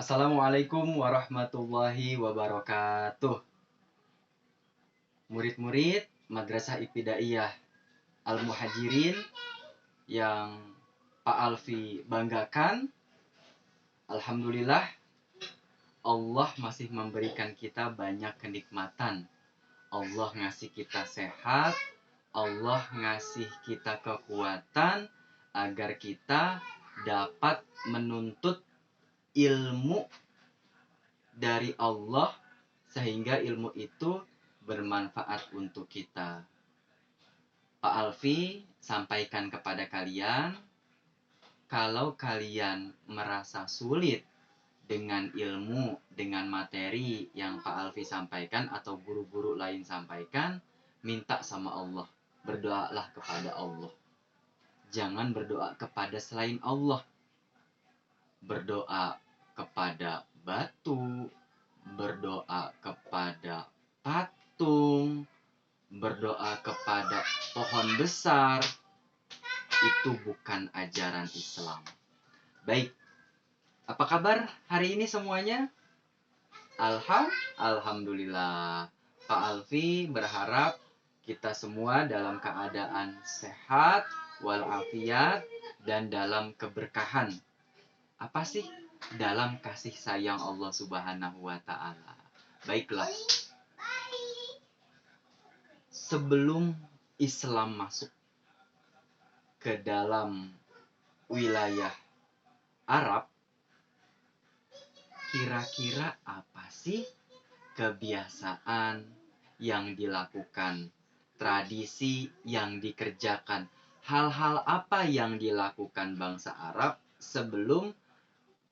Assalamualaikum warahmatullahi wabarakatuh. Murid-murid Madrasah Ibtidaiyah Al-Muhajirin yang Pak Alfi banggakan, alhamdulillah Allah masih memberikan kita banyak kenikmatan. Allah ngasih kita sehat, Allah ngasih kita kekuatan agar kita dapat menuntut ilmu dari Allah sehingga ilmu itu bermanfaat untuk kita. Pak Alfi sampaikan kepada kalian, kalau kalian merasa sulit dengan ilmu, dengan materi yang Pak Alfi sampaikan atau guru-guru lain sampaikan, minta sama Allah, berdoalah kepada Allah. Jangan berdoa kepada selain Allah. Berdoa kepada batu, berdoa kepada patung, berdoa kepada pohon besar, itu bukan ajaran Islam. Baik, apa kabar hari ini semuanya? Alhamdulillah. Pak Alfi berharap kita semua dalam keadaan sehat, walafiat, dan dalam keberkahan. Apa sih? Dalam kasih sayang Allah Subhanahu wa Ta'ala. Baiklah, sebelum Islam masuk ke dalam wilayah Arab, kira-kira apa sih kebiasaan yang dilakukan, tradisi yang dikerjakan, hal-hal apa yang dilakukan bangsa Arab sebelum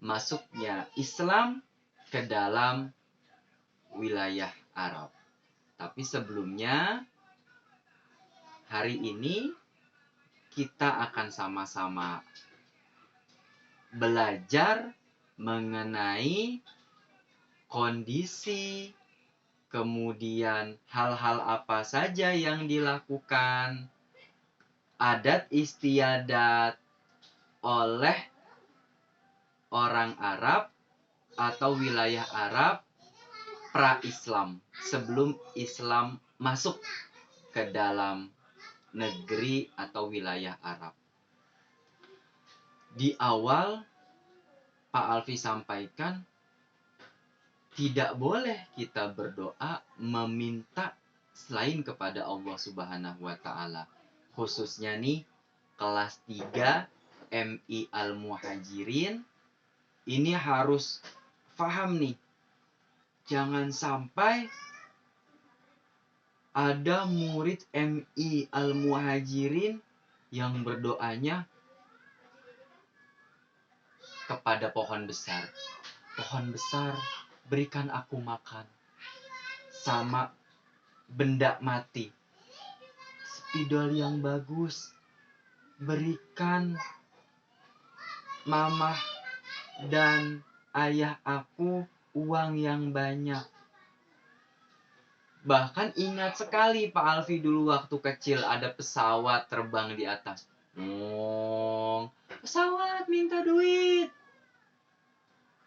masuknya Islam ke dalam wilayah Arab? Tapi sebelumnya, hari ini kita akan sama-sama belajar mengenai kondisi, kemudian hal-hal apa saja yang dilakukan, adat istiadat oleh orang Arab atau wilayah Arab pra-Islam, sebelum Islam masuk ke dalam negeri atau wilayah Arab. Di awal Pak Alfi sampaikan, tidak boleh kita berdoa meminta selain kepada Allah Subhanahu wa Ta'ala. Khususnya nih kelas 3 MI Al-Muhajirin, ini harus paham nih. Jangan sampai ada murid MI Al-Muhajirin yang berdoanya kepada pohon besar. Pohon besar, berikan aku makan. Sama benda mati. Spidol yang bagus, berikan mamah dan ayah aku uang yang banyak. Bahkan ingat sekali Pak Alfi dulu waktu kecil ada pesawat terbang di atas. Pesawat minta duit.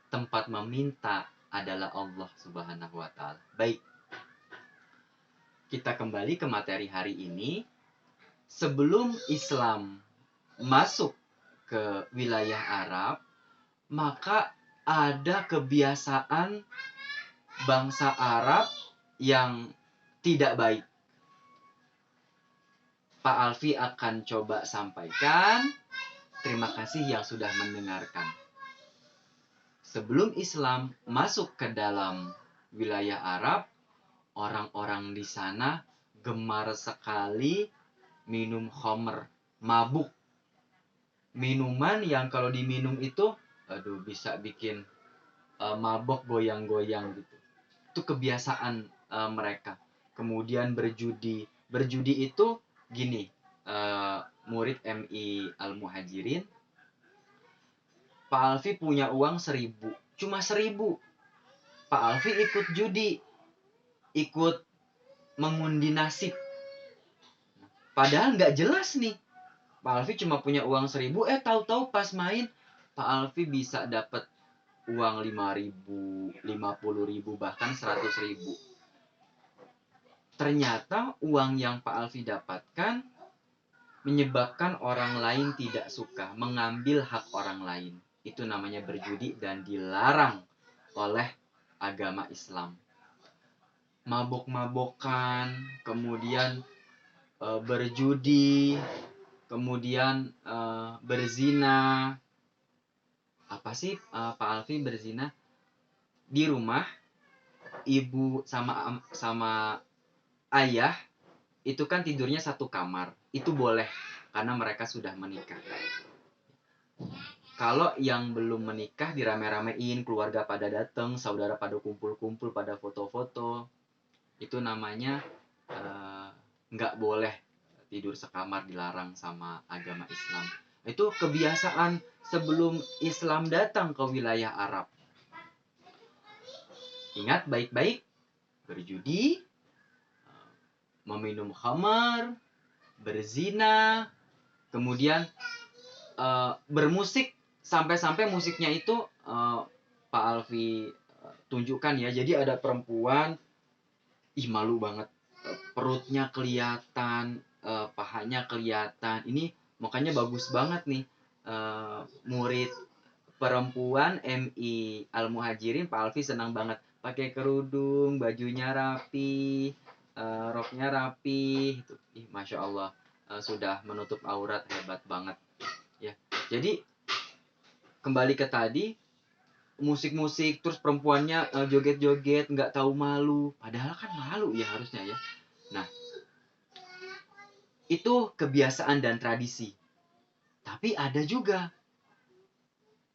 Tempat meminta adalah Allah Subhanahu wa Ta'ala. Baik, kita kembali ke materi hari ini. Sebelum Islam masuk ke wilayah Arab, maka ada kebiasaan bangsa Arab yang tidak baik. Pak Alfi akan coba sampaikan. Terima kasih yang sudah mendengarkan. Sebelum Islam masuk ke dalam wilayah Arab, orang-orang di sana gemar sekali minum khamr, mabuk. Minuman yang kalau diminum itu, bisa bikin mabok goyang-goyang gitu. Itu kebiasaan mereka. Kemudian berjudi. Berjudi itu gini, murid MI Al-Muhajirin, Pak Alfi punya uang 1.000, cuma 1.000. Pak Alfi ikut judi, ikut mengundi nasib. Padahal nggak jelas nih. Pak Alfi cuma punya uang 1.000, tahu-tahu pas main Pak Alfi bisa dapat uang 5.000, 50.000, bahkan 100.000. Ternyata uang yang Pak Alfi dapatkan menyebabkan orang lain tidak suka, mengambil hak orang lain. Itu namanya berjudi dan dilarang oleh agama Islam. Mabok-mabokan, kemudian berjudi, kemudian berzina. Apa sih Pak Alfi berzina? Di rumah ibu sama ayah itu kan tidurnya satu kamar. Itu boleh karena mereka sudah menikah. Kalau yang belum menikah dirame-ramein, keluarga pada datang, saudara pada kumpul-kumpul, pada foto-foto, itu namanya nggak boleh tidur sekamar, dilarang sama agama Islam. Itu kebiasaan sebelum Islam datang ke wilayah Arab. Ingat baik-baik, berjudi, meminum khamar, berzina, kemudian bermusik, sampai-sampai musiknya itu Pak Alfi tunjukkan ya. Jadi ada perempuan, malu banget, perutnya kelihatan, pahanya kelihatan. Ini makanya bagus banget nih, murid perempuan MI Al Muhajirin, Pak Alfi senang banget pakai kerudung, bajunya rapi, roknya rapi, itu masya Allah, sudah menutup aurat, hebat banget ya. Jadi kembali ke tadi, musik-musik terus perempuannya joget-joget, nggak tahu malu, padahal kan malu ya harusnya ya. Nah, itu kebiasaan dan tradisi. Tapi ada juga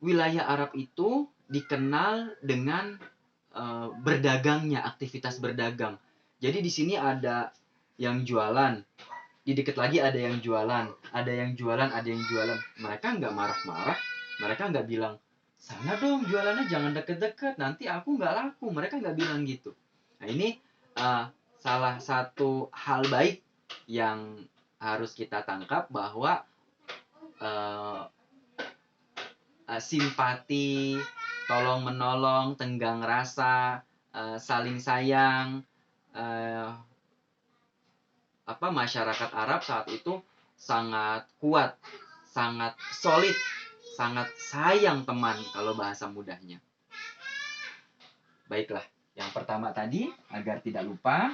wilayah Arab itu dikenal dengan berdagangnya, aktivitas berdagang. Jadi di sini ada yang jualan, di dekat lagi ada yang jualan, ada yang jualan, ada yang jualan. Mereka nggak marah-marah, mereka nggak bilang, sana dong jualannya, jangan deket-deket, nanti aku nggak laku. Mereka nggak bilang gitu. Nah ini salah satu hal baik yang harus kita tangkap, bahwa simpati, tolong menolong, tenggang rasa, saling sayang, masyarakat Arab saat itu sangat kuat, sangat solid, sangat sayang teman kalau bahasa mudahnya. Baiklah, yang pertama tadi agar tidak lupa,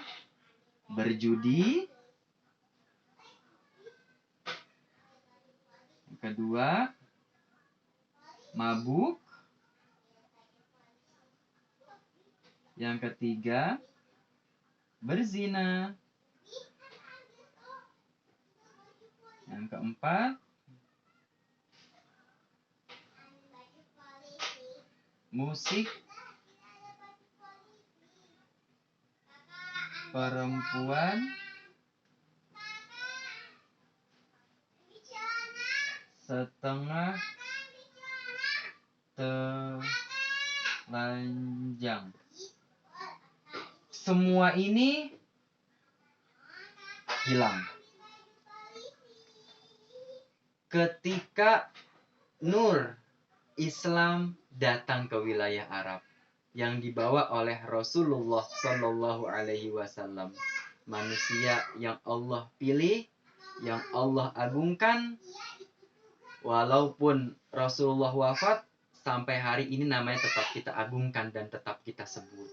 berjudi. Yang kedua, mabuk. Yang ketiga, berzina. Yang keempat, musik perempuan setengah telanjang. Semua ini hilang ketika nur Islam datang ke wilayah Arab yang dibawa oleh Rasulullah Shallallahu Alaihi Wasallam, manusia yang Allah pilih, yang Allah agungkan. Walaupun Rasulullah wafat, sampai hari ini namanya tetap kita agungkan dan tetap kita sebut.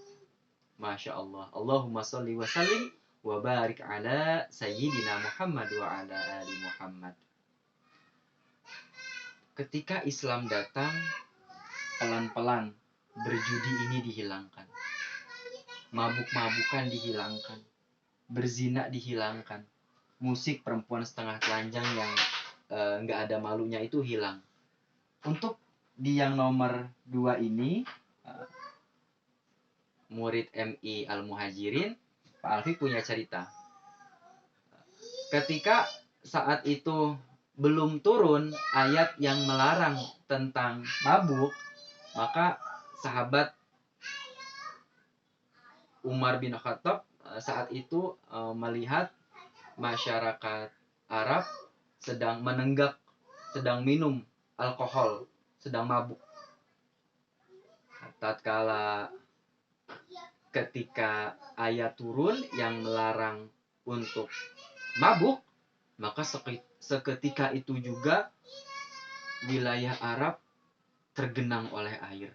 Masya Allah. Allahumma sholli wa sallim wa barik ala Sayyidina Muhammad wa ala ali Muhammad. Ketika Islam datang, pelan-pelan berjudi ini dihilangkan, mabuk-mabukan dihilangkan, berzina dihilangkan, musik perempuan setengah telanjang yang nggak ada malunya itu hilang. Untuk di yang nomor 2 ini, murid MI Al Muhajirin, Pak Alfi punya cerita. Ketika saat itu belum turun ayat yang melarang tentang mabuk, maka sahabat Umar bin Khattab saat itu melihat masyarakat Arab sedang menenggak, sedang minum alkohol, sedang mabuk. tatkala ketika ayat turun yang melarang untuk mabuk, maka seketika itu juga wilayah Arab tergenang oleh air.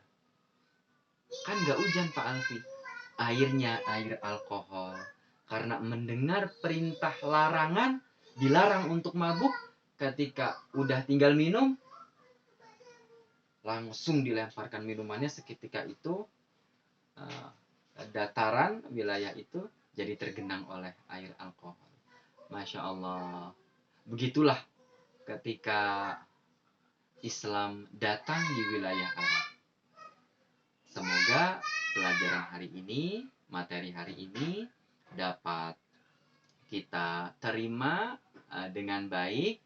Kan gak hujan Pak Alfi, airnya air alkohol. Karena mendengar perintah larangan, dilarang untuk mabuk, ketika udah tinggal minum, langsung dilemparkan minumannya. Seketika itu dataran wilayah itu jadi tergenang oleh air alkohol. Masya Allah. Begitulah ketika Islam datang di wilayah Arab. Semoga pelajaran hari ini, materi hari ini dapat kita terima dengan baik.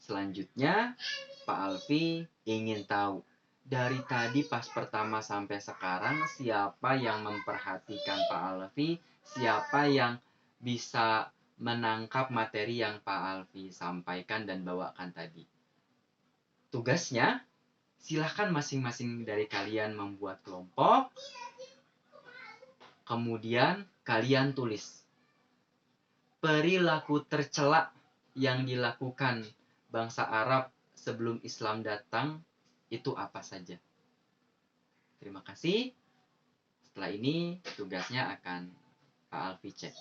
Selanjutnya, Pak Alfi ingin tahu, dari tadi pas pertama sampai sekarang, siapa yang memperhatikan Pak Alfi? Siapa yang bisa menangkap materi yang Pak Alfi sampaikan dan bawakan tadi? Tugasnya, silahkan masing-masing dari kalian membuat kelompok, kemudian kalian tulis perilaku tercela yang dilakukan bangsa Arab sebelum Islam datang itu apa saja. Terima kasih. Setelah ini tugasnya akan Pak Alfi cek.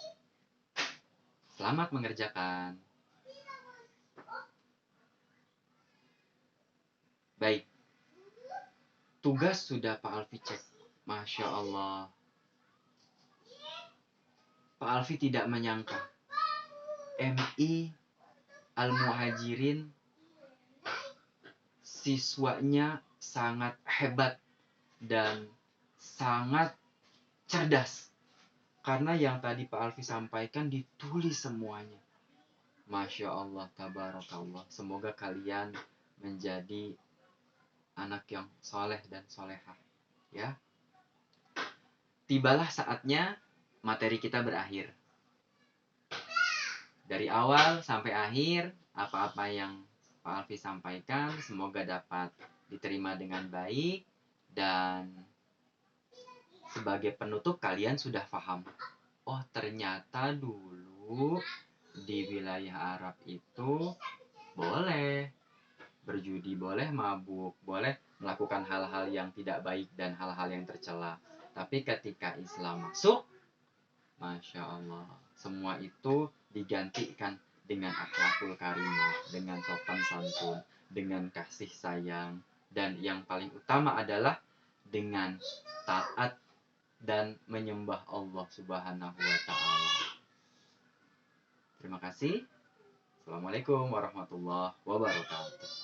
Selamat mengerjakan. Baik. Tugas sudah Pak Alfi cek. Masya Allah. Pak Alfi tidak menyangka MI Al-Muhajirin siswanya sangat hebat dan sangat cerdas. Karena yang tadi Pak Alfi sampaikan ditulis semuanya. Masya Allah, tabarakallah. Semoga kalian menjadi anak yang soleh dan solehah. Ya. Tibalah saatnya materi kita berakhir. Dari awal sampai akhir, apa-apa yang Pak Alfi sampaikan semoga dapat diterima dengan baik. Dan sebagai penutup, kalian sudah paham. Oh, ternyata dulu di wilayah Arab itu boleh berjudi, boleh mabuk, boleh melakukan hal-hal yang tidak baik dan hal-hal yang tercela. Tapi ketika Islam masuk, Masya Allah, semua itu digantikan dengan akhlakul karimah, dengan sopan santun, dengan kasih sayang, dan yang paling utama adalah dengan taat dan menyembah Allah Subhanahu wa Ta'ala. Terima kasih. Assalamualaikum warahmatullahi wabarakatuh.